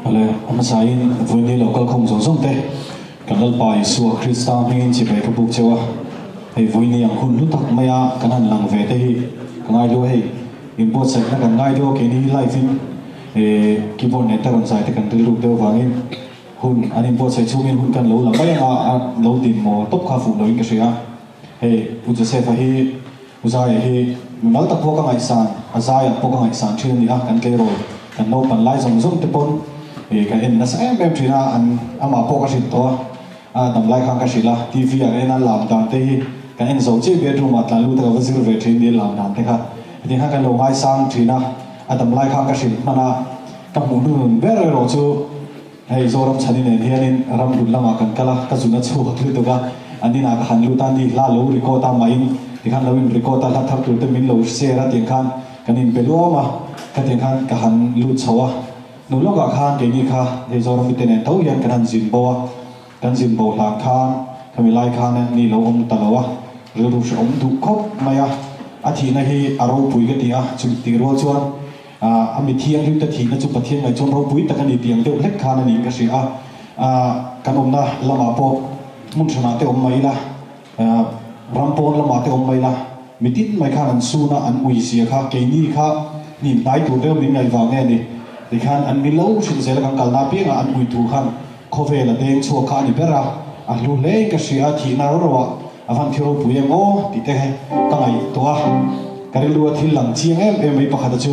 Ole amasain vuini local khom zong te kanal pai suwa Krista mingin chi bai kabuk chewa hei vuini yang hun lutak maya kanan lang ve te hi kangai lo hei import sek na kan ngai do ke ni life in keyboard net kan sai te kan til ruk de wangin hun an import sek chungin hun kan lo la mai a lo din mo top kha fu lo in ka sia hei u se fa hi uzai hi mal tak po ka ngai san azai po ka ngai san thil ni a kan ke ro kan no pan lai zong te pon cái em nó sẽ em chỉ là anh mà po cái gì to tầm lại khang cái gì là TV ở đây nó làm đàn thế cái em giấu chế biết rồi mà là lúc đó vẫn giữ về trên đi làm đàn thế ha thì hai cái lồng hai sang chỉ là tầm lại khang cái gì mà là các món đồ bé rồi chứ hay do ram chani này thì anh ram đun làm cái cái là cái chuyện nó chua thứ đó anh đi nào hành lưu tan đi la lấu rico ta máy thì khăn lâu rico ta thắt tụi tôi mình lâu xe ra tiền khăn cái nên bé lúa mà cái tiền khăn cái hành lưu chua nụ lúc gà khan cái gì kha thì do mình tên này tấu hiện cái thằng zin bo là khan cái mình lại khan này ni lâu ông ta lâu rồi rồi ông thu khóc mày thì này hi aro bùi cái gì chụp tiền rồi chuan mình thiêng lúc ta thì nó chụp thiêng này chọn aro bùi ta cái gì tiền tiêu lết khan này cái gì cái ông na làm apa muốn chọn nào tiêu ông mày là rampon làm apa tiêu ông mày là mình tin mày khan anh su na anh uy xia kha cái ni kha nhìn tay tụi tiêu mình ngày vào nghe đi thì khan anh mi lâu xin sẽ là cái calna pia anh bui tu khan khove là đen chua khan ni bera anh lu lấy cái gì thì nào rồi avan thiêu bui em ô thì thế hay cái này toa cái lu thì lăng chiang em mấy bác hạt chu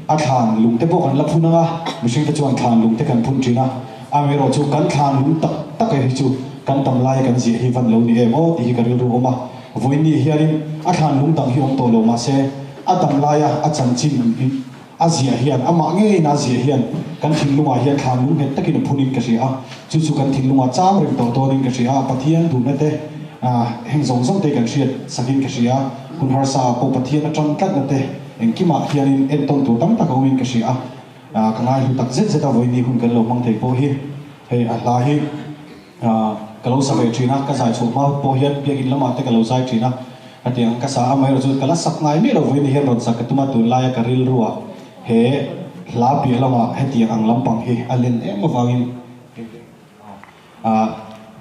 khan lung te bốc anh lập phun nga mình xin ta chuan khan lung te kan phun china anh rồi chu kan khan lung tắc cái chu kan tam lai kan gì hi van lâu ni em ô thì cái lu oma vui ni hiarin khan lung tang hi om to lo ma se tam lai chan chin Asia hian ama nge na Asia hian kan thilunga hian thlan lung het takin phunin ka ria chu kan thilunga cham rem to tonin ka ria pathian du na te heng zong te kan riat sakin ka ria hun har sa po pathian atang tlat na te engkima hianin en ton tu tam tak awin ka ria kangai hu tak zet zeta voi ni hun kan lo mang thei po hi hei a la hi kalo sa ve thina ka zai chu ma po hian biakin lama te kalo zai thina atiang ka sa amai ro chu kala sak ngai mi lo voi ni hian ron sakatuma tu la ya ka ril ruwa he la pi lama he tiang ang lampang hi alen em awangin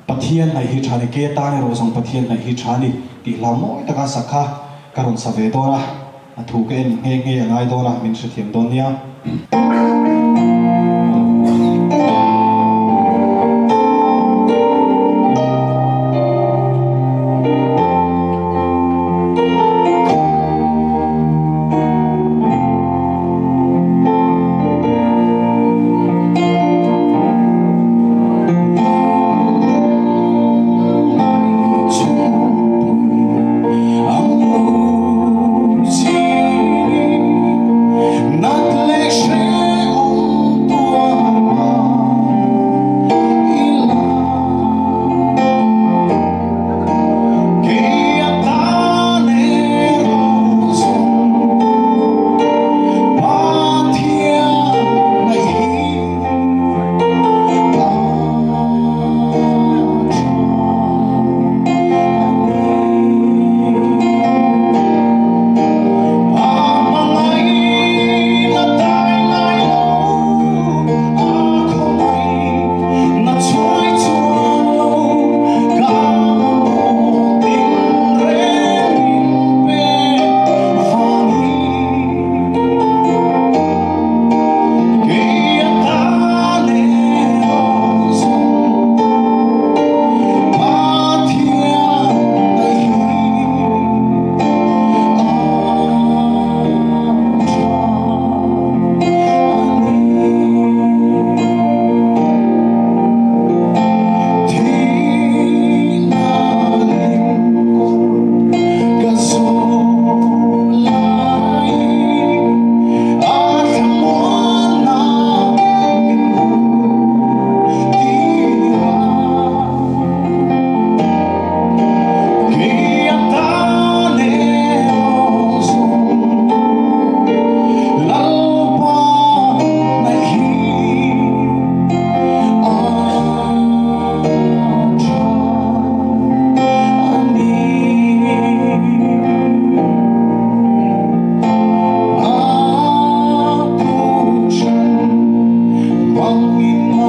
pathian nai hi thani ke ta ne ro song pathian nai hi thani ti lamoi taka sakha karon save dora thu ke nge ngai dora min se thiam don nia Not wang in